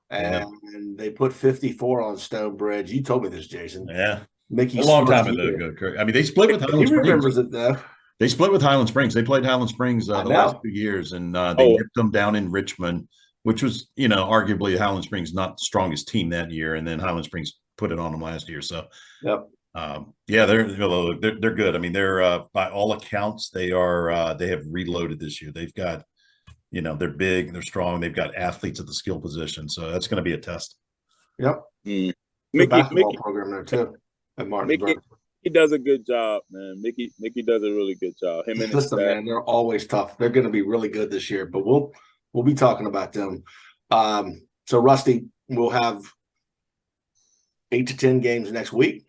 and they put 54 on Stonebridge. You told me this, Jason. Yeah, Mickey, a long time ago. I mean, they split with Highland Springs. He remembers it though. They split with Highland Springs. They played Highland Springs the last 2 years, and they nipped them down in Richmond, which was, arguably Highland Springs not the strongest team that year, and then Highland Springs put it on them last year. So, they're good. I mean, they're by all accounts they have reloaded this year. They've got, they're big, they're strong, they've got athletes at the skill position. So that's going to be a test. Yep. Basketball program there too at Martinsburg. He does a good job, man. Mickey does a really good job. Him and his staff. Man, they're always tough. They're going to be really good this year, but we'll be talking about them. So Rusty, we'll have 8 to 10 games next week.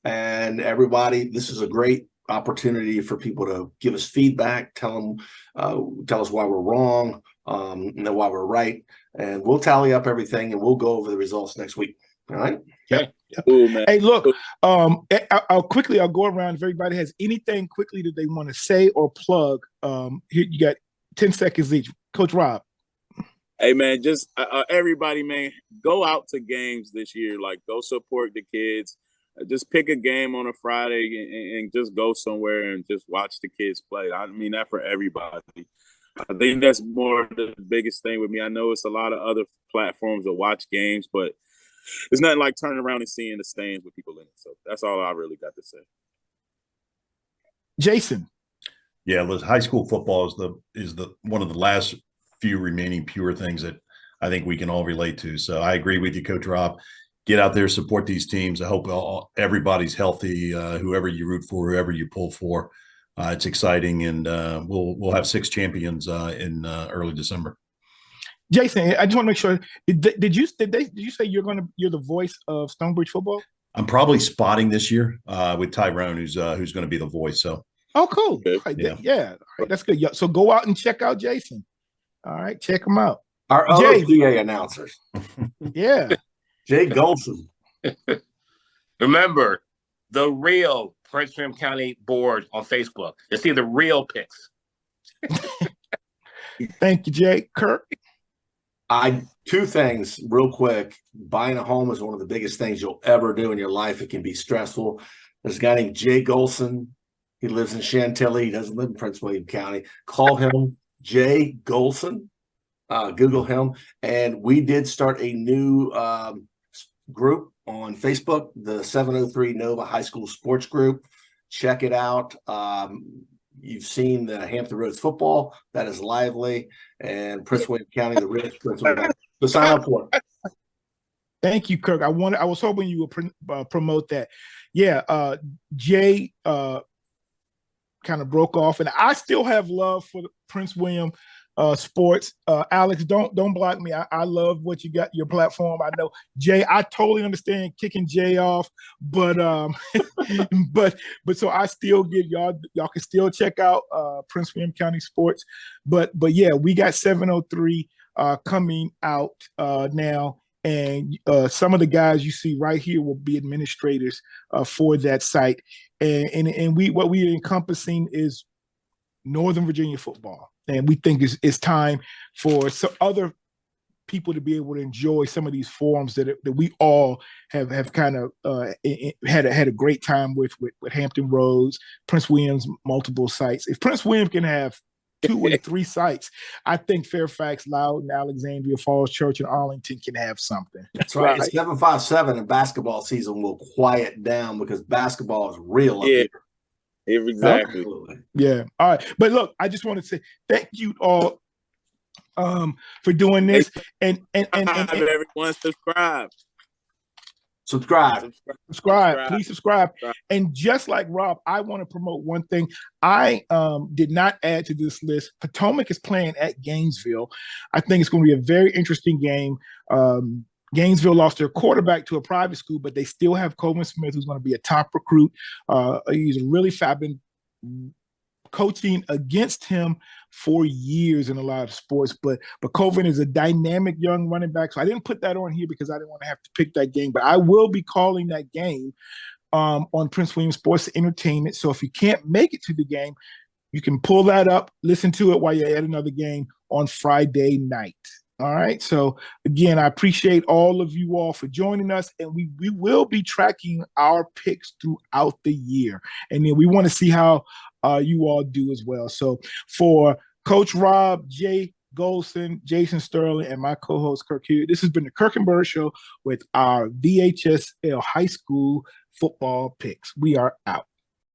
And everybody, this is a great opportunity for people to give us feedback, tell us why we're wrong, and why we're right. And we'll tally up everything and we'll go over the results next week. All right? Yep. Ooh, man. Hey, look, I'll go around. If everybody has anything quickly that they want to say or plug, here you got 10 seconds each. Coach Rob. Hey, man, just everybody, man, go out to games this year. Like, go support the kids. Just pick a game on a Friday and just go somewhere and just watch the kids play. I mean that for everybody. I think that's more the biggest thing with me. I know it's a lot of other platforms to watch games, but it's nothing like turning around and seeing the stands with people in it. So that's all I really got to say. Jason. Yeah, high school football is the one of the last few remaining pure things that I think we can all relate to. So I agree with you, Coach Rob. Get out there, support these teams. I hope everybody's healthy, whoever you root for, whoever you pull for. It's exciting, and we'll have 6 champions in early December. Jason, I just want to make sure. Did you say you're the voice of Stonebridge football? I'm probably spotting this year with Tyrone, who's going to be the voice. So. Oh, cool. Right, yeah. All right, that's good. So go out and check out Jason. All right, check him out. Our other PA announcers. Yeah. Jay Gholson. Remember, the real Prince William County board on Facebook to see the real picks. Thank you, Jay. Kirk? Two things real quick. Buying a home is one of the biggest things you'll ever do in your life. It can be stressful. There's a guy named Jay Gholson. He lives in Chantilly. He doesn't live in Prince William County. Call him Jay Gholson. Google him. And we did start a new group on Facebook, the 703 Nova High School Sports Group. Check it out. You've seen the Hampton Roads football. That is lively. And Prince William County, the Rich. So sign up for it. Thank you, Kirk. I was hoping you would promote that. Yeah, Jay kind of broke off, and I still have love for Prince William sports. Alex, don't block me. I love what you got, your platform. I know Jay, I totally understand kicking Jay off, but but so I still give y'all can still check out Prince William County sports. But yeah, we got 703 coming out now. And some of the guys you see right here will be administrators for that site. And what we are encompassing is Northern Virginia football. And we think it's time for some other people to be able to enjoy some of these forums that we all have kind of had a great time with Hampton Roads, Prince William's multiple sites. If Prince William can have 2 or 3 sites, I think Fairfax, Loudoun, Alexandria, Falls Church, and Arlington can have something. That's right. It's 757, and basketball season will quiet down because basketball is real up here. Exactly. Absolutely. Yeah. All right. But look, I just want to say thank you all for doing this. And everyone Subscribe. Please subscribe. And just like Rob, I want to promote one thing. I did not add to this list. Potomac is playing at Gainesville. I think it's going to be a very interesting game. Gainesville lost their quarterback to a private school, but they still have Colgan Smith, who's going to be a top recruit. He's really I've been coaching against him for years in a lot of sports, but Colgan is a dynamic young running back. So I didn't put that on here because I didn't want to have to pick that game, but I will be calling that game on Prince William Sports Entertainment. So if you can't make it to the game, you can pull that up, listen to it while you're at another game on Friday night. All right. So again, I appreciate all of you all for joining us, and we will be tracking our picks throughout the year. And then we want to see how you all do as well. So for Coach Rob, Jay Gholson, Jason Sterling, and my co-host Kirk Hewitt, this has been the Kirk and Bird Show with our VHSL high school football picks. We are out.